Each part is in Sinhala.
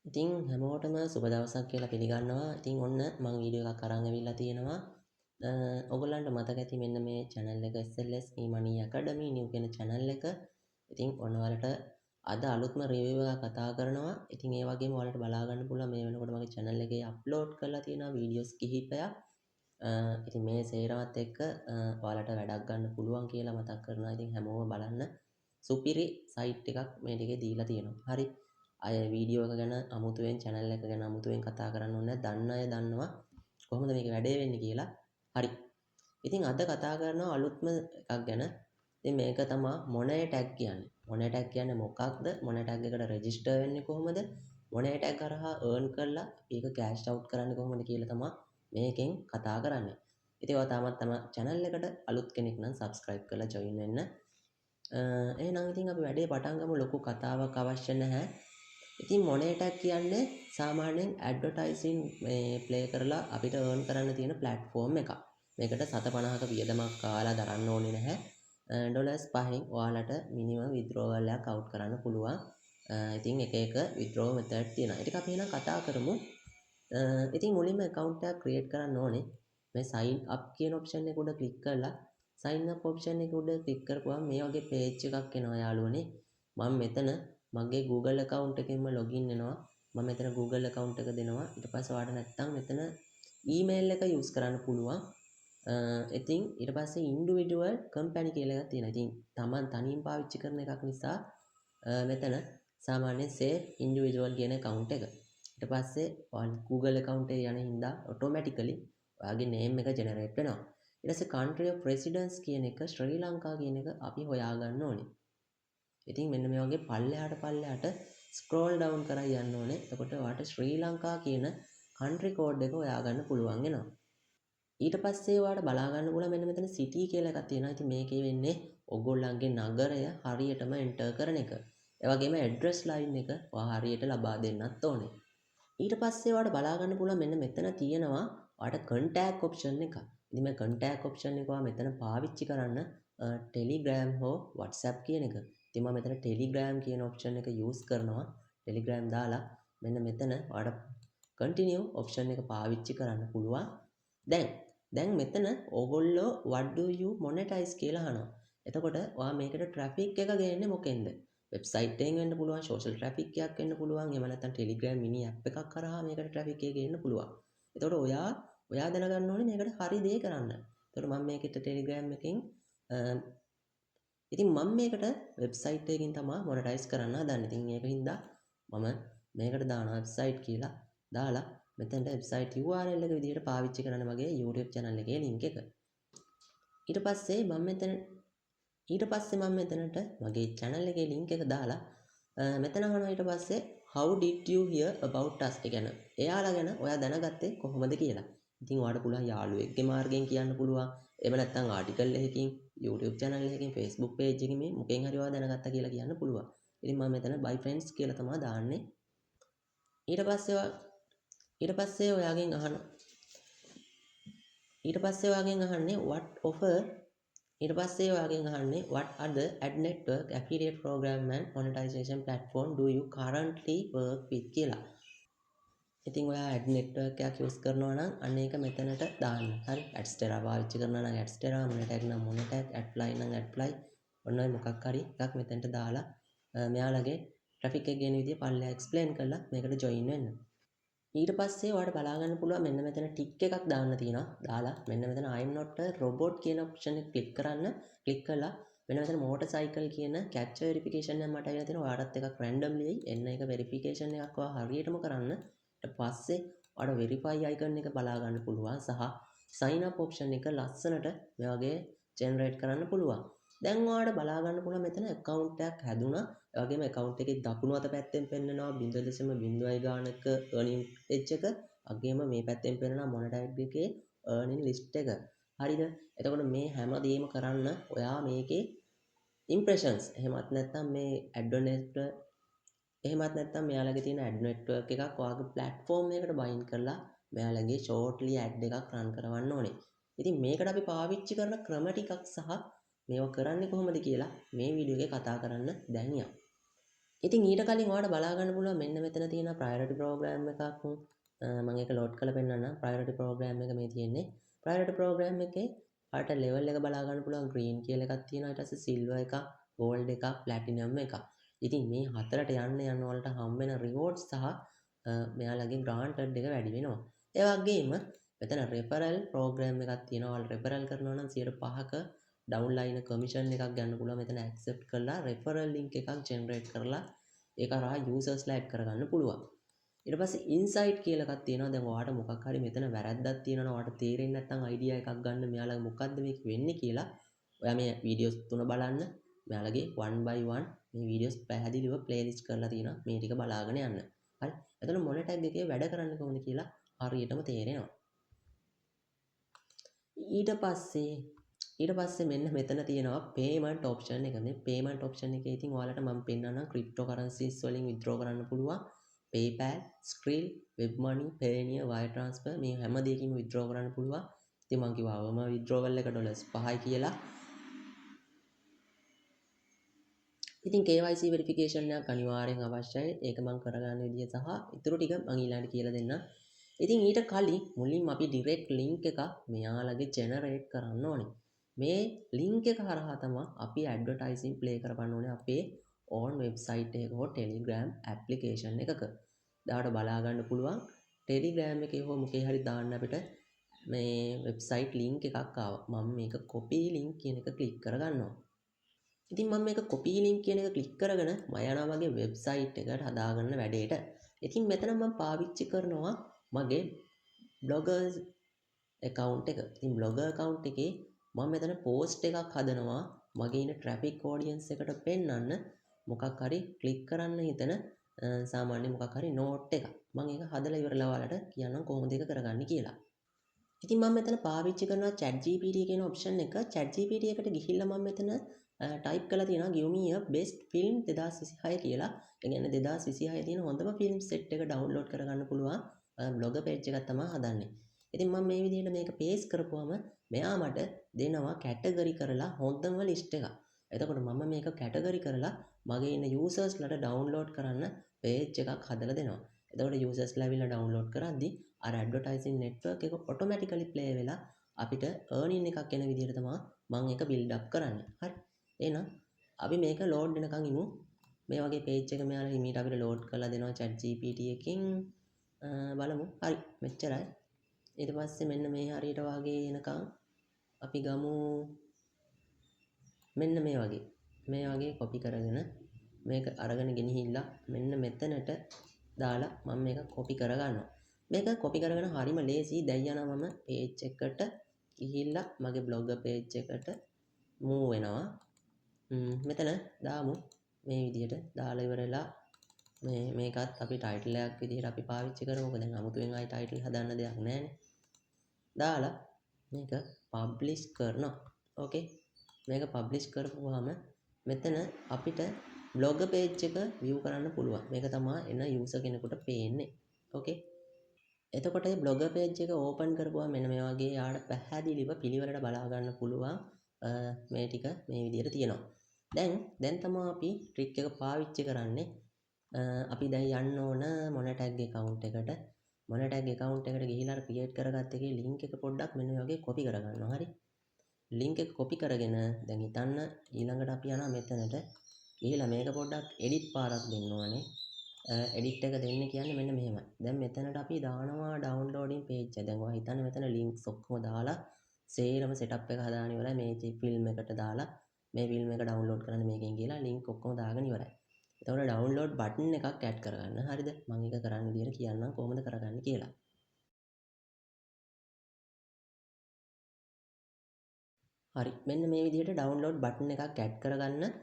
ඉතින් හැමෝටම සුබ දවසක් කියලා පිළිගන්නවා. ඉතින් ඔන්න මම වීඩියෝ එකක් අරන් ඇවිල්ලා තියෙනවා. ඔයගොල්ලන්ට මතක ඇති මෙන්න මේ channel එක SLS e-money academy new කියන channel එක. ඉතින් ඔන්න ඔයාලට අද අලුත්ම review එකක් කතා කරනවා. ඉතින් ඒ වගේම ඔයාලට බලා ගන්න පුළුවන් මේ වෙනකොට මගේ channel එකේ upload කරලා තියෙන videos කිහිපයක්. ඉතින් මේ සේරවත් එක්ක ඔයාලට වැඩක් ගන්න පුළුවන් කියලා මතක් කරනවා. ඉතින් හැමෝම බලන්න. සුපිරි site එකක් මේ ටිකේ දීලා තියෙනවා. හරි. අය වීඩියෝ එක ගැන අමුතුවෙන් channel එක ගැන අමුතුවෙන් කතා කරන්න ඕනේ නැහැ. දන්න අය දන්නවා කොහොමද මේක වැඩේ වෙන්නේ කියලා. හරි. ඉතින් අද කතා කරනවා අලුත්ම එකක් ගැන. ඉතින් මේක තමයි මොනේ ටැග් කියන්නේ. මොනේ ටැග් කියන්නේ මොකක්ද? මොනේ ටැග් එකට රෙජිස්ටර් වෙන්නේ කොහොමද? මොනේ ටැග් කරහා earn කරලා ඒක කෑෂ් අවුට් කරන්නේ කොහොමද කියලා තමයි මේකෙන් කතා කරන්නේ. ඉතින් ඔයා තාමත් තම channel එකට අලුත් කෙනෙක් නම් subscribe කරලා join වෙන්න. එහෙනම් ඉතින් අපි වැඩේ පටන් ගමු. ලොකු කතාවක් අවශ්‍ය නැහැ. ඉතින් මොනේ ටැග් කියන්නේ සාමාන්‍යයෙන් ඇඩ්වර්ටයිසින් ප්ලේ කරලා අපිට earn කරන්න තියෙන platform එකක්. මේකට 750ක වියදමක් කාලා දරන්න ඕනේ නැහැ. ඩොලර්ස් 5න් ඔයාලට මිනිමම් withdrawal එකක් out කරන්න පුළුවන්. ඉතින් එක එක withdraw method තියෙනවා. ඒක අපි එහෙනම් කතා කරමු. ඉතින් මුලින්ම account එකක් create කරන්න ඕනේ. මේ sign up කියන option එක උඩ click කරලා sign up option එක උඩ click කරපුවම මේ වගේ page එකක් එනවා යාළුවනේ. මම මෙතන මගේ Google account එකෙන්ම login වෙනවා. මම මෙතන Google account එක දෙනවා. ඊට පස්සේ ඔයාලට නැත්තම් මෙතන email එක use කරන්න පුළුවන්. ඉතින් ඊට පස්සේ individual company කියලා එකක් තියෙනවා. ඉතින් Taman තනියෙන් පාවිච්චි කරන එකක් නිසා මෙතන සාමාන්‍යයෙන් save individual කියන account එක. ඊට පස්සේ Google account එක යන හින්දා automatically ඔයාගේ name එක generate වෙනවා. ඊට පස්සේ country of residence කියන එක ශ්‍රී ලංකා කියන එක අපි හොයාගන්න ඕනේ. ඉතින් මෙන්න මේ වගේ පල්ලෙහාට scroll down කරලා යන්න ඕනේ. එතකොට ඔයාට ශ්‍රී ලංකා කියන country code එක හොයාගන්න පුළුවන් වෙනවා. ඊට පස්සේ ඔයාලට බලා ගන්න පුළුවන් මෙන්න මෙතන city කියලා එකක් තියෙනවා. ඉතින් මේකේ වෙන්නේ ඔයගොල්ලන්ගේ නගරය හරියටම enter කරන එක. ඒ වගේම address line එක ඔයා හරියට ලබා දෙන්නත් ඕනේ. ඊට පස්සේ ඔයාලට බලා ගන්න පුළුවන් මෙන්න මෙතන තියෙනවා ඔයාලට contact option එක. ඉතින් මේ contact option එක ඔයා මෙතන පාවිච්චි කරන්න Telegram හෝ WhatsApp කියන එක. ඉතින් මම මෙතන Telegram කියන option එක use කරනවා. Telegram දාලා මෙන්න මෙතන ඔයාලට continue option එක පාවිච්චි කරන්න පුළුවන්. දැන් මෙතන ඕගොල්ලෝ what do you monetize කියලා අහනවා. එතකොට ඔයා මේකට traffic එක ගේන්නේ මොකෙන්ද? වෙබ්සයිට් එකෙන් වෙන්න පුළුවන්, social traffic එකක් වෙන්න පුළුවන්, එහෙම නැත්නම් Telegram mini app එකක් කරා මේකට traffic එක ගේන්න පුළුවන්. එතකොට ඔයා දැනගන්න ඕනේ මේකට හරි දේ කරන්න. එතකොට මම මේකට Telegram එකෙන් ඉතින් මම මේකට වෙබ්සයිට් එකකින් තමයි මොනටයිස් කරන්න හදන්නේ. ඉතින් ඒකින්ද මම මේකට දානවා වෙබ්සයිට් කියලා. දාලා මෙතනට වෙබ්සයිට් URL එක විදිහට පාවිච්චි කරන්න මගේ YouTube channel එකේ link එක. ඊට පස්සේ මම මෙතනට මගේ channel එකේ link එක දාලා මෙතන අහනවා ඊට පස්සේ how did you hear about us ගැන. එයාලා ගැන ඔයා දැනගත්තේ කොහොමද කියලා. ඉතින් ඔයාලට පුළුවන් යාළුවෙක්ගේ මාර්ගයෙන් කියන්න පුළුවන්. එහෙම නැත්නම් ආටිකල් එකකින්, YouTube channel එකකින්, Facebook page එකකින් මේ මොකෙන් හරි ඔයා දැනගත්තා කියලා කියන්න පුළුවන්. ඉතින් මම මෙතන by friends කියලා තමයි දාන්නේ. ඊට පස්සේ ඔයාගෙන් අහන්නේ what other ad network affiliate program and monetization platform do you currently work with කියලා. ඉතින් ඔයා ad network එකක් use කරනවා නම් අන්න ඒක මෙතනට දාන්න. හරි. Adstera පාවිච්චි කරනවා නම් Adstera, Monetag නම් Monetag, Adfly නම් Adfly. ඔන්න ඔය මොකක් හරි එකක් මෙතනට දාලා මෙයාලගේ traffic එක ගේන විදිය පල්ලෙහා explain කරලා මේකට join වෙන්න. ඊට පස්සේ ඔයාලට බලා ගන්න පුළුවන් මෙන්න මෙතන ටික් එකක් දාන්න තියෙනවා. දාලා මෙන්න මෙතන I'm not a robot කියන option එක click කරන්න. click කළා මෙන්න මෙතන motorcycle කියන capture verification එක මට ඇවිල්ලා තියෙනවා. ඔයාලටත් එකක් randomly එන්න එක verification එකක් ඔයා හරියටම කරන්න. ඊට පස්සේ ඔයාලට verify icon එක බලා ගන්න පුළුවන් සහ sign up option එක ලස්සනට මේ වගේ generate කරන්න පුළුවන්. දැන් ඔයාලට බලා ගන්න පුළුවන් මෙතන account එකක් හැදුනා. ඒ වගේම account එකේ දකුණු අත පැත්තෙන් පෙන්නනවා 0.0 ගානක earning page එක. වගේම මේ පැත්තෙන් පෙන්නනවා monetize එකේ earning list එක. හරිද? එතකොට මේ හැම දෙයක්ම කරන්න ඔයා මේකේ impressions එහෙමත් නැත්නම් මේ මෙයාලගේ තියෙන ad network එකක් ඔයාගේ platform එකකට bind කරලා මෙයාලගේ shortly ad එකක් run කරවන්න ඕනේ. ඉතින් මේකට අපි පාවිච්චි කරන ක්‍රම ටිකක් සහ මේවා කරන්නේ කොහොමද කියලා මේ වීඩියෝ එකේ කතා කරන්න දැන් යමු. ඉතින් ඊට කලින් ඔයාලට බලා ගන්න පුළුවන් මෙන්න මෙතන තියෙන priority program එකක් මම ඒක load කරලා පෙන්නන්නම්. priority program එක මේ තියෙන්නේ. priority program එකේ ඔයාලට level එක බලා ගන්න පුළුවන් green කියලා එකක් තියෙනවා. ඊට පස්සේ silver එකක්, gold එකක්, platinum එකක්. ඉතින් මේ හතරට යන්න ඔයාලට හම්බ වෙන rewards සහ මෙයාලගේ granted එක වැඩි වෙනවා. ඒ වගේම මෙතන referral program එකක් තියෙනවා. ඔයාලා referral කරනවා නම් 5%ක downline commission එකක් ගන්න පුළුවන්. මෙතන accept කරලා referral link එකක් generate කරලා ඒක හරහා usersලා add කරගන්න පුළුවන්. ඊට පස්සේ insight කියලා එකක් තියෙනවා. දැන් ඔයාලට මොකක් හරි මෙතන වැරද්දක් තියෙනවා නම් ඔයාලට තේරෙන්නේ නැත්නම් idea එකක් ගන්න මෙයාලා මොකද්ද මේක වෙන්නේ කියලා ඔයා මේ videos 3 බලන්න. මෙයාලගේ one by one මේ videos පැහැදිලිව playlist කරලා තියෙනවා. මේ ටික බලාගෙන යන්න. හරි. එතකොට මොන tag එකේ වැඩ කරන්නේ කොහොමද කියලා හරියටම තේරෙනවා. ඊට පස්සේ මෙන්න මෙතන තියෙනවා payment option එක. මේ payment option එකේ ඉතින් ඔයාලට මම පෙන්නන්නම් cryptocurrencies වලින් withdraw කරන්න පුළුවන්. PayPal, Skrill, WebMoney, Payoneer, wire transfer මේ හැම දෙයකින්ම withdraw කරන්න පුළුවන්. ඉතින් මම කිව්වා අවම withdrawal එක $5යි කියලා. ඉතින් KYC verification එකක් අනිවාර්යෙන් අවශ්‍යයි. ඒක මම කරගන්න විදිය සහ ඊටු ටික මම ඊළඟට කියලා දෙන්නම්. ඉතින් ඊට කලින් මුලින්ම අපි direct link එකක් මෙයාලගේ generate කරන්න ඕනේ. මේ link එක හරහා තමයි අපි advertising play කරවන්න ඕනේ අපේ own website එකක හෝ Telegram application එකක. දාට බලා ගන්න පුළුවන් Telegram එකේ හෝ මොකේ හරි දාන්න අපිට මේ website link එකක් ආවා. මම මේක copy link කියන එක click කරගන්නවා. ඉතින් මම මේක copy link කියන එක click කරගෙන මම යනවා මගේ website එකට හදාගන්න වැඩේට. ඉතින් මෙතන මම පාවිච්චි කරනවා මගේ blogger account එක. ඉතින් blogger account එකේ මම මෙතන post එකක් හදනවා මගේ ඉන්න traffic audience එකට පෙන්වන්න මොකක් හරි click කරන්න හිතන සාමාන්‍ය මොකක් හරි note එකක්. මම ඒක හදලා ඉවරලා ඔයාලට කියන්නම් කොහොමද ඒක කරගන්නේ කියලා. ඉතින් මම මෙතන පාවිච්චි කරනවා ChatGPT කියන option එක. ChatGPT එකට ගිහිල්ලා මම මෙතන type කරලා තියෙනවා give me a best film 2026 කියලා. ඒ කියන්නේ 2026 තියෙන හොඳම film set එක download කරගන්න පුළුවන් blogger page එකක් තමයි හදන්නේ. ඉතින් මම මේ විදිහට මේක paste කරපුවම මෙයා මට දෙනවා category කරලා හොඳම list එකක්. එතකොට මම මේක category කරලා මගේ ඉන්න users ලට download කරන්න page එකක් හදලා දෙනවා. එතකොට users ලැබිලා download කරද්දි අර advertising network එක automatically play වෙලා අපිට earning එකක් එන විදිහට තමයි මම ඒක build up කරන්නේ. හරි. එහෙනම් අපි මේක load වෙනකන් ඉමු. මේ වගේ page එක මෙයාලා හිමීට අපිට load කරලා දෙනවා ChatGPT එකකින්. බලමු. හරි. මෙච්චරයි. ඊට පස්සේ මෙන්න මේ හරියට වගේ එනකන් අපි ගමු මෙන්න මේ වගේ copy කරගෙන මේක අරගෙන ගෙනහිල්ලා මෙන්න මෙතනට දාලා මම මේක copy කරගන්නවා. මේක copy කරගෙන හරිම ලේසි. දැන් යනවා මම page එකට ගිහිල්ලා මගේ blogger page එකට move වෙනවා. මෙතන දාමු මේ විදිහට දාලා ඉවරලා මේකත් අපි title එකක් විදිහට අපි පාවිච්චි කරමු. මොකද දැන් අමුතුවෙන් ආයි title හදන්න දෙයක් නැහැ. දාලා මේක publish කරනවා. ඕකේ. මේක publish කරපුවාම මෙතන අපිට blogger page එක view කරන්න පුළුවන්. මේක තමයි එන user කෙනෙකුට පේන්නේ. ඕකේ. එතකොට මේ blogger page එක open කරපුවාම මෙන්න මේ වගේ යාට පැහැදිලිව පිළිවෙලට බලා ගන්න පුළුවන් මේ ටික මේ විදිහට තියෙනවා. දැන් තමයි අපි trick එක පාවිච්චි කරන්නේ. අපි දැන් යන්න ඕන මොන tag account එකට මොන tag account එකට ගිහිලා create කරගත්ත එකේ link එක පොඩ්ඩක් මෙන්න මේ වගේ copy කරගන්නවා. හරි. link එක copy කරගෙන දැන් හිතන්න ඊළඟට අපි යනවා මෙතනට ගිහිලා මේක පොඩ්ඩක් edit පාරක් දෙන්න ඕනේ. edit එක දෙන්න කියන්නේ මෙන්න මෙහෙමයි. දැන් මෙතනට අපි දානවා downloading page එක. දැන් ඔයා හිතන්න මෙතන links ඔක්කොම දාලා සේරම setup එක හදාගෙන ඉවරයි. මේ film එකට දාලා මේ film එක download කරන්න මේකෙන් කියලා link ඔක්කොම දාගෙන ඉවරයි. එතකොට download button එකක් add කරගන්න. හරිද? මම ඒක කරන්න විදියට කියන්නම් කොහොමද කරගන්නේ කියලා. හරි. මෙන්න මේ විදිහට download button එකක් add කරගන්න.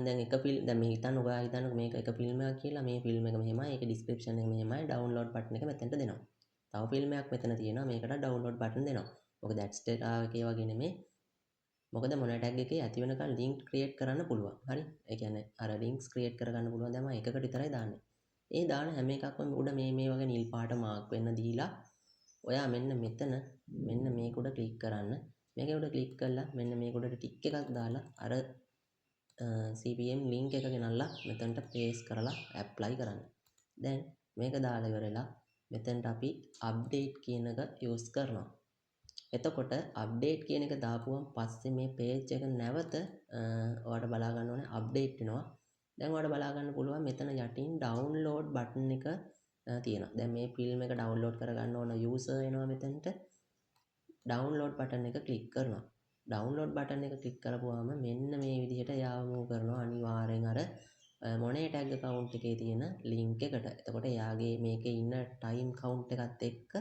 දැන් එක ෆිල්ම් දැන් මේ හිතන්න ඔයා හිතන්න මේක එක ෆිල්ම් එකක් කියලා මේ ෆිල්ම් එක මෙහෙමයි ඒකේ description එක මෙහෙමයි download button එක මෙතනට දෙනවා. තව ෆිල්ම් එකක් මෙතන තියෙනවා මේකට download button දෙනවා. මොකද that's data එකේ වගේ නෙමෙයි. මොකද මොන tag එකේ ඇති වෙනකන් link create කරන්න පුළුවන්. හරි. ඒ කියන්නේ අර links create කරගන්න පුළුවන් දැන් මම එකකට විතරයි දාන්නේ. ඒ දාන හැම එකක්ම උඩ මේ වගේ නිල් පාට මාක් වෙන්න දීලා ඔයා මෙන්න මෙතන මෙන්න මේක උඩ ක්ලික් කරන්න. මේක උඩ ක්ලික් කරලා මෙන්න මේක උඩට ටික් එකක් දාලා අර CPM link එක ගෙනල්ලා මෙතනට paste කරලා apply කරන්න. දැන් මේක දාලා ඉවරලා මෙතනට අපි update කියන එක use කරනවා. එතකොට update කියන එක දාපුවම පස්සේ මේ page එක නැවත ඔයාලට බලා ගන්න ඕනේ update වෙනවා. දැන් ඔයාලට බලා ගන්න පුළුවන් මෙතන යටින් download button එක තියෙනවා. දැන් මේ film එක download කරගන්න ඕන user එනවා මෙතනට. download button එක click කරනවා. download button එක click කරපුවාම මෙන්න මේ විදිහට යාව move කරනවා අනිවාර්යෙන් අර මොනේ tag account එකේ තියෙන link එකට. එතකොට එයාගේ මේකේ ඉන්න time count එකත් එක්ක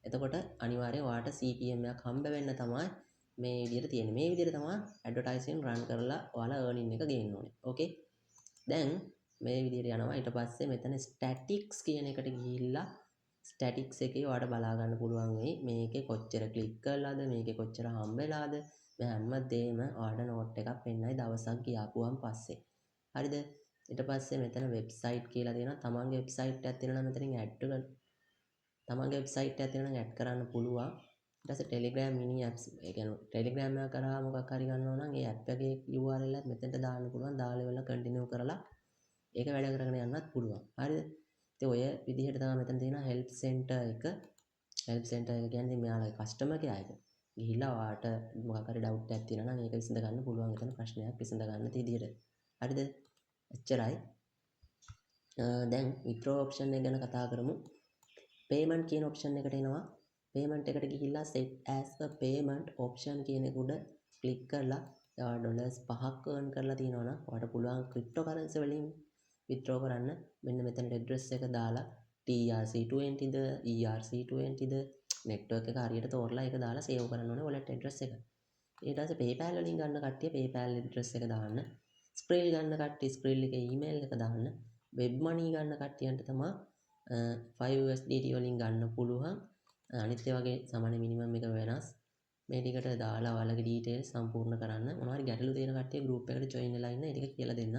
එතකොට අනිවාර්යෙන් ඔයාට CPM එකක් හම්බ වෙන්න තමයි මේ විදිහට තියෙන්නේ. මේ විදිහට තමයි advertising run කරලා ඔයාලා earning එක ගේන්න ඕනේ. okay. දැන් මේ විදිහට යනවා. ඊට පස්සේ මෙතන statics කියන එකට ගිහිල්ලා statics එකේ ඔයාලට බලා ගන්න පුළුවන් වෙයි මේකේ කොච්චර ක්ලික් කරලාද මේකේ කොච්චර හම්බ වෙලාද මේ හැමදේම ඔයාලට නෝට් එකක් පෙන්නයි දවසක් ගියාපුවම පස්සේ. හරිද? ඊට පස්සේ මෙතන වෙබ්සයිට් කියලා තියෙනවා. තමන්ගේ වෙබ්සයිට් එකක් තියෙනවා නම් මෙතනින් add කරන්න. තමන්ගේ වෙබ්සයිට් එකක් තියෙනවා නම් add කරන්න පුළුවන්. ඊට පස්සේ Telegram mini apps ඒ කියන්නේ Telegram එක කරා මොකක් හරි ගන්නවා නම් ඒ app එකේ URL එකත් මෙතනට දාන්න පුළුවන්. දාලා ඉවරලා continue කරලා ඒක වැඩ කරගෙන යන්නත් පුළුවන්. හරිද? ඉතින් ඔය විදිහට තමයි මෙතන තියෙන help center එක. help center එක කියන්නේ මෙයාලගේ customer care එක. ගිහිල්ලා ඔයාට මොකක් හරි doubt එකක් තියෙනවා නම් ඒක විසඳ ගන්න පුළුවන්. එතන ප්‍රශ්නයක් විසඳ ගන්න විදිහට. හරිද? එච්චරයි. දැන් withdraw option එක ගැන කතා කරමු. payment කියන option එකට එනවා. payment එකට ගිහිල්ලා set as a payment option කියන එක උඩ click කරලා ඔයා ඩොලර්ස් 5ක් earn කරලා තියෙනවා නම් ඔයාට පුළුවන් cryptocurrency වලින් withdraw කරන්න. මෙන්න මෙතන address එක දාලා TRC20ද ERC20ද network එක හරියට තෝරලා ඒක දාලා save කරන්න ඕනේ wallet address එක. ඊට පස්සේ PayPal වලින් ගන්න කට්ටිය PayPal address එක දාන්න. Skrill ගන්න කට්ටිය Skrill එකේ email එක දාන්න. Web money ගන්න කට්ටියන්ට තමයි 5 USDT වලින් ගන්න පුළුවන්. අනිත් ඒ වගේ සාමාන්‍ය මිනිමම් එක වෙනස්. මේ ටිකට දාලා ඔයාලගේ details සම්පූර්ණ කරන්න. මොනවා හරි ගැටලු තියෙන කට්ටිය group එකට join වෙලා ඉන්න. ඒ ටික කියලා දෙන්න.